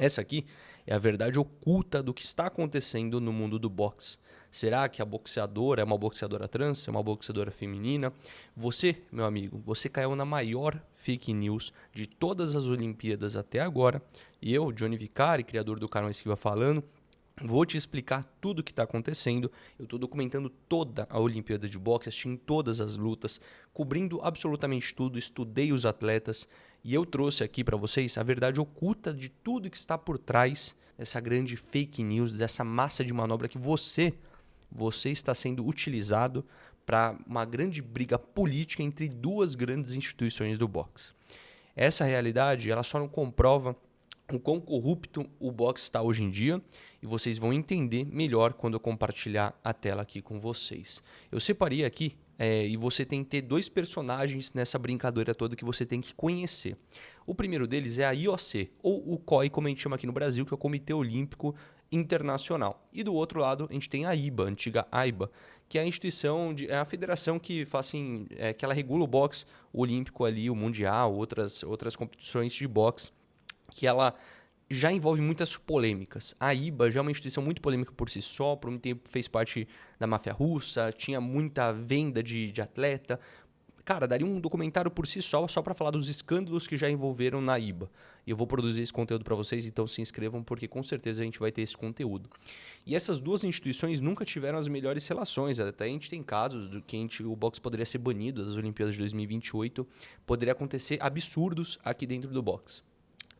Essa aqui é a verdade oculta do que está acontecendo no mundo do boxe. Será que a boxeadora é uma boxeadora trans, é uma boxeadora feminina? Você, meu amigo, você caiu na maior fake news de todas as Olimpíadas até agora. E eu, Johnny Vicari, criador do canal Esquiva Falando, vou te explicar tudo o que está acontecendo. Eu estou documentando toda a Olimpíada de Boxe, assisti em todas as lutas, cobrindo absolutamente tudo, estudei os atletas e eu trouxe aqui para vocês a verdade oculta de tudo que está por trás dessa grande fake news, dessa massa de manobra que você está sendo utilizado para uma grande briga política entre duas grandes instituições do boxe. Essa realidade ela só não comprova o quão corrupto o boxe está hoje em dia e vocês vão entender melhor quando eu compartilhar a tela aqui com vocês. Eu separei aqui e você tem que ter dois personagens nessa brincadeira toda que você tem que conhecer. O primeiro deles é a IOC, ou o COI, como a gente chama aqui no Brasil, que é o Comitê Olímpico Internacional. E do outro lado a gente tem a IBA, a antiga AIBA, que é a instituição, é a federação que faz assim, que ela regula o boxe olímpico ali, o mundial, outras competições de boxe, que ela já envolve muitas polêmicas. A IBA já é uma instituição muito polêmica por si só, por um tempo fez parte da máfia russa, tinha muita venda de atleta. Cara, daria um documentário por si só para falar dos escândalos que já envolveram na IBA. E eu vou produzir esse conteúdo para vocês, então se inscrevam porque com certeza a gente vai ter esse conteúdo. E essas duas instituições nunca tiveram as melhores relações. Até a gente tem casos do que o boxe poderia ser banido das Olimpíadas de 2028, poderia acontecer absurdos aqui dentro do boxe.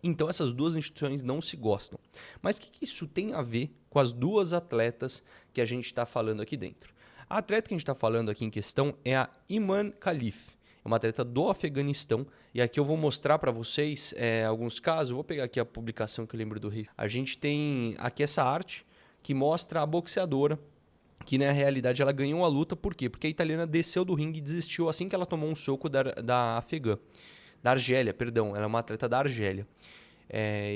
Então essas duas instituições não se gostam. Mas o que isso tem a ver com as duas atletas que a gente está falando aqui dentro? A atleta que a gente está falando aqui em questão é a Iman Khalif. É uma atleta do Afeganistão. E aqui eu vou mostrar para vocês alguns casos. Eu vou pegar aqui a publicação que eu lembro do Rio. A gente tem aqui essa arte que mostra a boxeadora, que na realidade ela ganhou a luta. Por quê? Porque a italiana desceu do ringue e desistiu assim que ela tomou um soco da afegã. Da Argélia, perdão, ela é uma atleta da Argélia.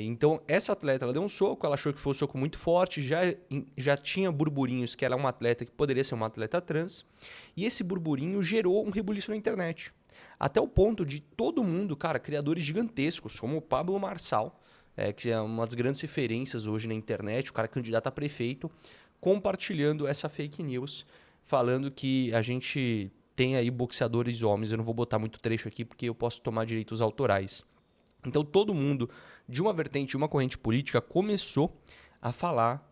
Então, essa atleta, ela deu um soco, ela achou que foi um soco muito forte, já tinha burburinhos que ela é uma atleta que poderia ser uma atleta trans, e esse burburinho gerou um rebuliço na internet. Até o ponto de todo mundo, cara, criadores gigantescos, como o Pablo Marçal, que é uma das grandes referências hoje na internet, o cara candidato a prefeito, compartilhando essa fake news, falando que a gente tem aí boxeadores homens. Eu não vou botar muito trecho aqui porque eu posso tomar direitos autorais. Então todo mundo de uma vertente, de uma corrente política começou a falar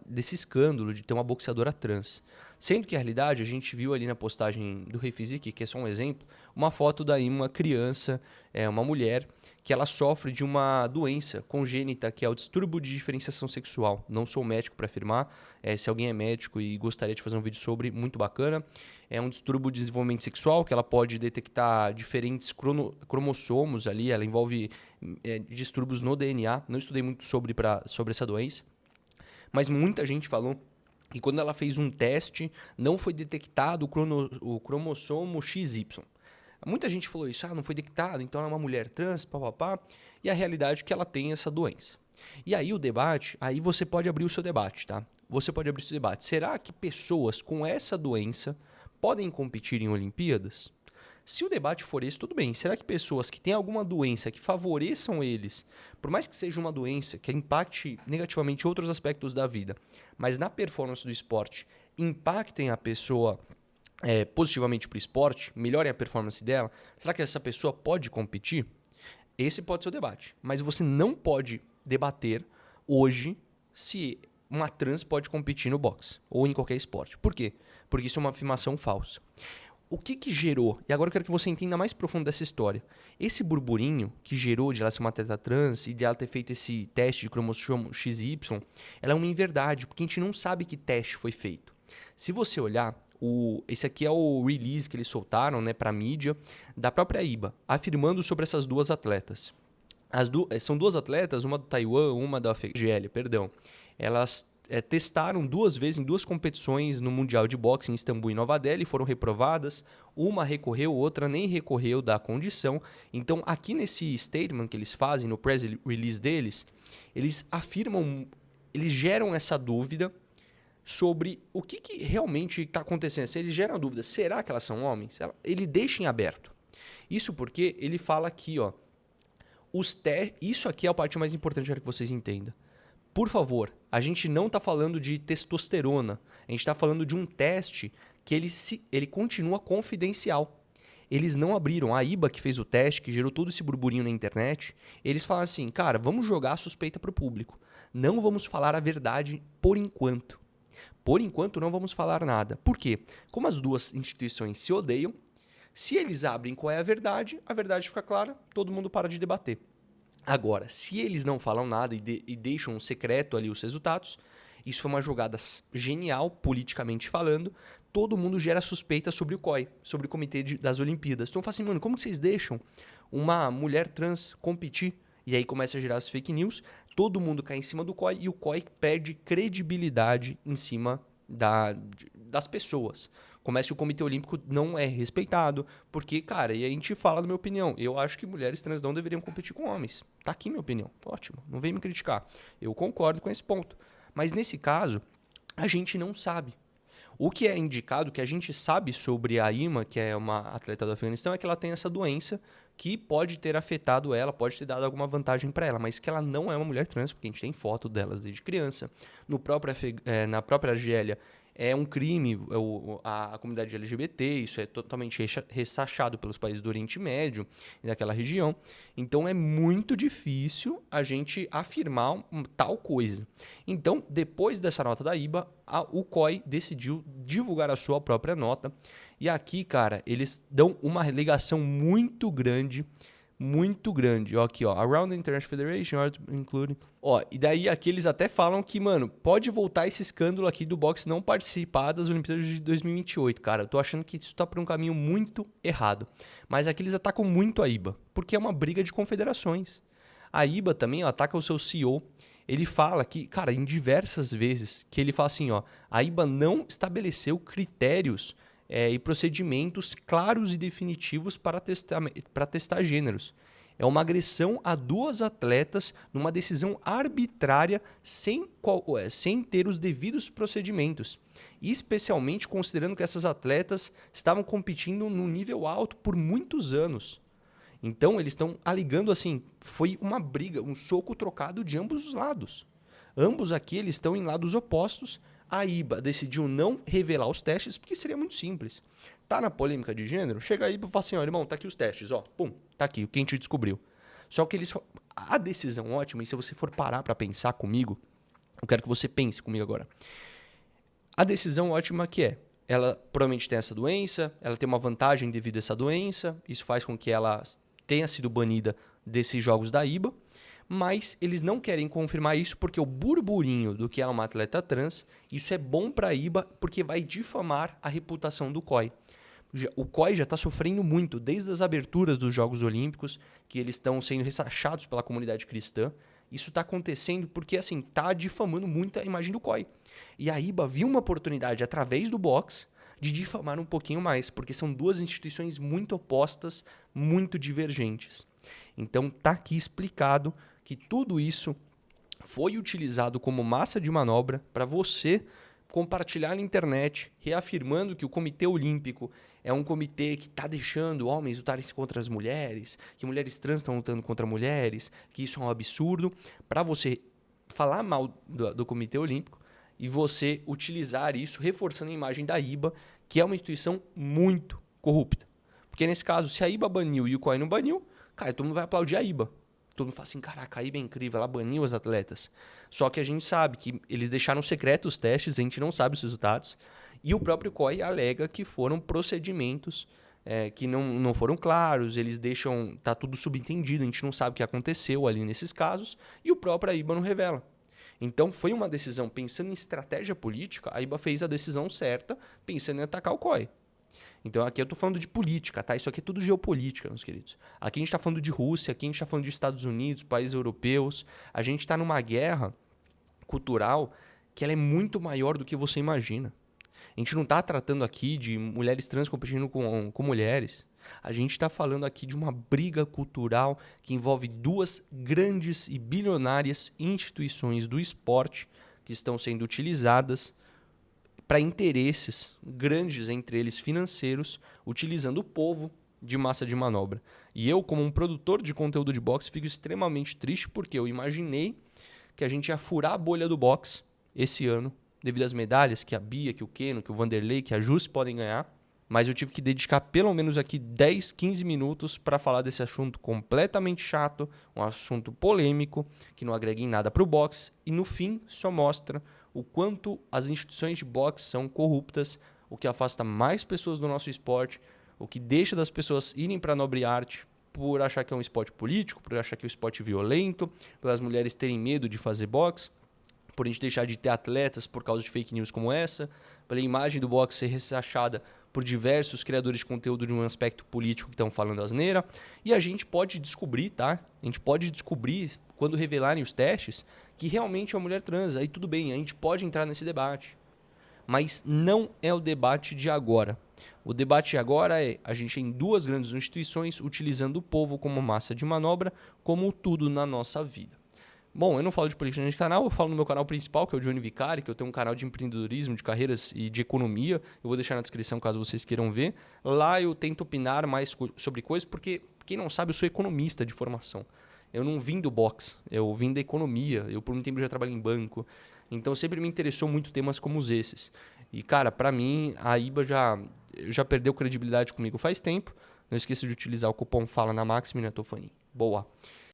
desse escândalo de ter uma boxeadora trans. Sendo que, na realidade, a gente viu ali na postagem do Rei Physique, que é só um exemplo, uma foto daí uma criança, uma mulher, que ela sofre de uma doença congênita, que é o distúrbio de diferenciação sexual. Não sou médico para afirmar, se alguém é médico e gostaria de fazer um vídeo sobre, muito bacana. É um distúrbio de desenvolvimento sexual, que ela pode detectar diferentes cromossomos ali, ela envolve distúrbios no DNA. Não estudei muito sobre essa doença, mas muita gente falou que quando ela fez um teste, não foi detectado o cromossomo XY. Muita gente falou isso, não foi detectado, então ela é uma mulher trans, papapá, e a realidade é que ela tem essa doença. E aí o debate, aí você pode abrir o seu debate, tá? Você pode abrir o seu debate. Será que pessoas com essa doença podem competir em Olimpíadas? Se o debate for esse, tudo bem. Será que pessoas que têm alguma doença que favoreçam eles, por mais que seja uma doença que impacte negativamente outros aspectos da vida, mas na performance do esporte impactem a pessoa positivamente para o esporte, melhorem a performance dela, será que essa pessoa pode competir? Esse pode ser o debate. Mas você não pode debater hoje se uma trans pode competir no boxe ou em qualquer esporte. Por quê? Porque isso é uma afirmação falsa. O que gerou, e agora eu quero que você entenda mais profundo dessa história, esse burburinho que gerou de ela ser uma atleta trans e de ela ter feito esse teste de cromossomo XY, ela é uma inverdade, porque a gente não sabe que teste foi feito. Se você olhar, esse aqui é o release que eles soltaram, né, para a mídia, da própria IBA, afirmando sobre essas duas atletas. São duas atletas, uma do Taiwan, uma da Argélia, perdão. Elas testaram duas vezes em duas competições no Mundial de Boxe em Istambul e Nova Delhi, foram reprovadas, uma recorreu, outra nem recorreu da condição. Então aqui nesse statement que eles fazem, no press release deles, eles afirmam, eles geram essa dúvida sobre o que realmente está acontecendo. Se eles geram a dúvida, será que elas são homens? Ele deixa em aberto. Isso porque ele fala aqui, ó, Isso aqui é a parte mais importante, para que vocês entendam. Por favor, a gente não está falando de testosterona. A gente está falando de um teste que ele continua confidencial. Eles não abriram. A IBA que fez o teste, que gerou todo esse burburinho na internet, eles falaram assim, cara, vamos jogar a suspeita para o público. Não vamos falar a verdade por enquanto. Por enquanto não vamos falar nada. Por quê? Como as duas instituições se odeiam, se eles abrem qual é a verdade fica clara, todo mundo para de debater. Agora, se eles não falam nada e deixam secreto ali os resultados, isso foi uma jogada genial, politicamente falando, todo mundo gera suspeita sobre o COI, sobre o Comitê das Olimpíadas. Então, eu falo assim, mano, como que vocês deixam uma mulher trans competir? E aí começa a gerar as fake news, todo mundo cai em cima do COI e o COI perde credibilidade em cima das pessoas. Começa que o Comitê Olímpico não é respeitado, porque, cara, e a gente fala da minha opinião, eu acho que mulheres trans não deveriam competir com homens. Tá aqui minha opinião, ótimo, não vem me criticar. Eu concordo com esse ponto. Mas nesse caso, a gente não sabe. O que é indicado, que a gente sabe sobre a Ima, que é uma atleta do Afeganistão, é que ela tem essa doença que pode ter afetado ela, pode ter dado alguma vantagem para ela, mas que ela não é uma mulher trans, porque a gente tem foto delas desde criança. Na própria Argélia, é um crime a comunidade LGBT, isso é totalmente ressachado pelos países do Oriente Médio e daquela região. Então é muito difícil a gente afirmar tal coisa. Então, depois dessa nota da IBA, o COI decidiu divulgar a sua própria nota. E aqui, cara, eles dão uma ligação muito grande. Ó, aqui, ó, Around the International Federation, including... Ó, e daí aqui eles até falam que, mano, pode voltar esse escândalo aqui do boxe não participar das Olimpíadas de 2028, cara. Eu tô achando que isso tá por um caminho muito errado. Mas aqui eles atacam muito a IBA, porque é uma briga de confederações. A IBA também, ó, ataca o seu CEO. Ele fala que, cara, em diversas vezes, que ele fala assim, ó, a IBA não estabeleceu critérios e procedimentos claros e definitivos para testar gêneros. É uma agressão a duas atletas numa decisão arbitrária sem ter os devidos procedimentos. Especialmente considerando que essas atletas estavam competindo num nível alto por muitos anos. Então, eles estão alegando assim, foi uma briga, um soco trocado de ambos os lados. Ambos aqui eles estão em lados opostos. A IBA decidiu não revelar os testes, porque seria muito simples. Tá na polêmica de gênero? Chega a IBA e fala assim, ó, irmão, tá aqui os testes, ó, pum, tá aqui, o que a gente descobriu. Só que a decisão ótima, e se você for parar para pensar comigo, eu quero que você pense comigo agora. A decisão ótima que é, ela provavelmente tem essa doença, ela tem uma vantagem devido a essa doença, isso faz com que ela tenha sido banida desses jogos da IBA, mas eles não querem confirmar isso porque o burburinho do que ela é uma atleta trans, isso é bom para a IBA porque vai difamar a reputação do COI. O COI já está sofrendo muito desde as aberturas dos Jogos Olímpicos, que eles estão sendo ressachados pela comunidade cristã. Isso está acontecendo porque assim está difamando muito a imagem do COI. E a IBA viu uma oportunidade através do boxe de difamar um pouquinho mais, porque são duas instituições muito opostas, muito divergentes. Então tá aqui explicado que tudo isso foi utilizado como massa de manobra para você compartilhar na internet, reafirmando que o Comitê Olímpico é um comitê que está deixando homens lutarem contra as mulheres, que mulheres trans estão lutando contra mulheres, que isso é um absurdo, para você falar mal do Comitê Olímpico e você utilizar isso, reforçando a imagem da IBA, que é uma instituição muito corrupta. Porque nesse caso, se a IBA baniu e o COI não baniu, cara, todo mundo vai aplaudir a IBA. Todo mundo fala assim, caraca, a IBA é incrível, ela baniu as atletas. Só que a gente sabe que eles deixaram secreto os testes, a gente não sabe os resultados. E o próprio COI alega que foram procedimentos que não foram claros, eles deixam, tá tudo subentendido, a gente não sabe o que aconteceu ali nesses casos, e o próprio IBA não revela. Então foi uma decisão, pensando em estratégia política, a IBA fez a decisão certa, pensando em atacar o COI. Então aqui eu estou falando de política, tá? Isso aqui é tudo geopolítica, meus queridos. Aqui a gente está falando de Rússia, aqui a gente está falando de Estados Unidos, países europeus. A gente está numa guerra cultural que ela é muito maior do que você imagina. A gente não está tratando aqui de mulheres trans competindo com mulheres. A gente está falando aqui de uma briga cultural que envolve duas grandes e bilionárias instituições do esporte que estão sendo utilizadas para interesses grandes, entre eles financeiros, utilizando o povo de massa de manobra. E eu, como um produtor de conteúdo de boxe, fico extremamente triste porque eu imaginei que a gente ia furar a bolha do boxe esse ano, devido às medalhas que a Bia, que o Keno, que o Vanderlei, que a Jus podem ganhar. Mas eu tive que dedicar pelo menos aqui 10, 15 minutos para falar desse assunto completamente chato, um assunto polêmico, que não agrega em nada para o boxe e no fim só mostra o quanto as instituições de boxe são corruptas, o que afasta mais pessoas do nosso esporte, o que deixa das pessoas irem para a nobre arte por achar que é um esporte político, por achar que é um esporte violento, pelas mulheres terem medo de fazer boxe, por a gente deixar de ter atletas por causa de fake news como essa, pela imagem do boxe ser ressachada por diversos criadores de conteúdo de um aspecto político que estão falando asneira. E a gente pode descobrir, tá? A gente pode descobrir, quando revelarem os testes, que realmente é uma mulher trans. Aí tudo bem, a gente pode entrar nesse debate. Mas não é o debate de agora. O debate de agora é a gente em duas grandes instituições utilizando o povo como massa de manobra, como tudo na nossa vida. Bom, eu não falo de política nesse canal, eu falo no meu canal principal, que é o Johnny Vicari, que eu tenho um canal de empreendedorismo, de carreiras e de economia. Eu vou deixar na descrição caso vocês queiram ver. Lá eu tento opinar mais sobre coisas, porque, quem não sabe, eu sou economista de formação. Eu não vim do boxe, eu vim da economia. Eu, por muito tempo, já trabalhei em banco. Então, sempre me interessou muito temas como esses. E, cara, pra mim, a IBA já perdeu credibilidade comigo faz tempo. Não esqueça de utilizar o cupom FALA na Maximin, Boa!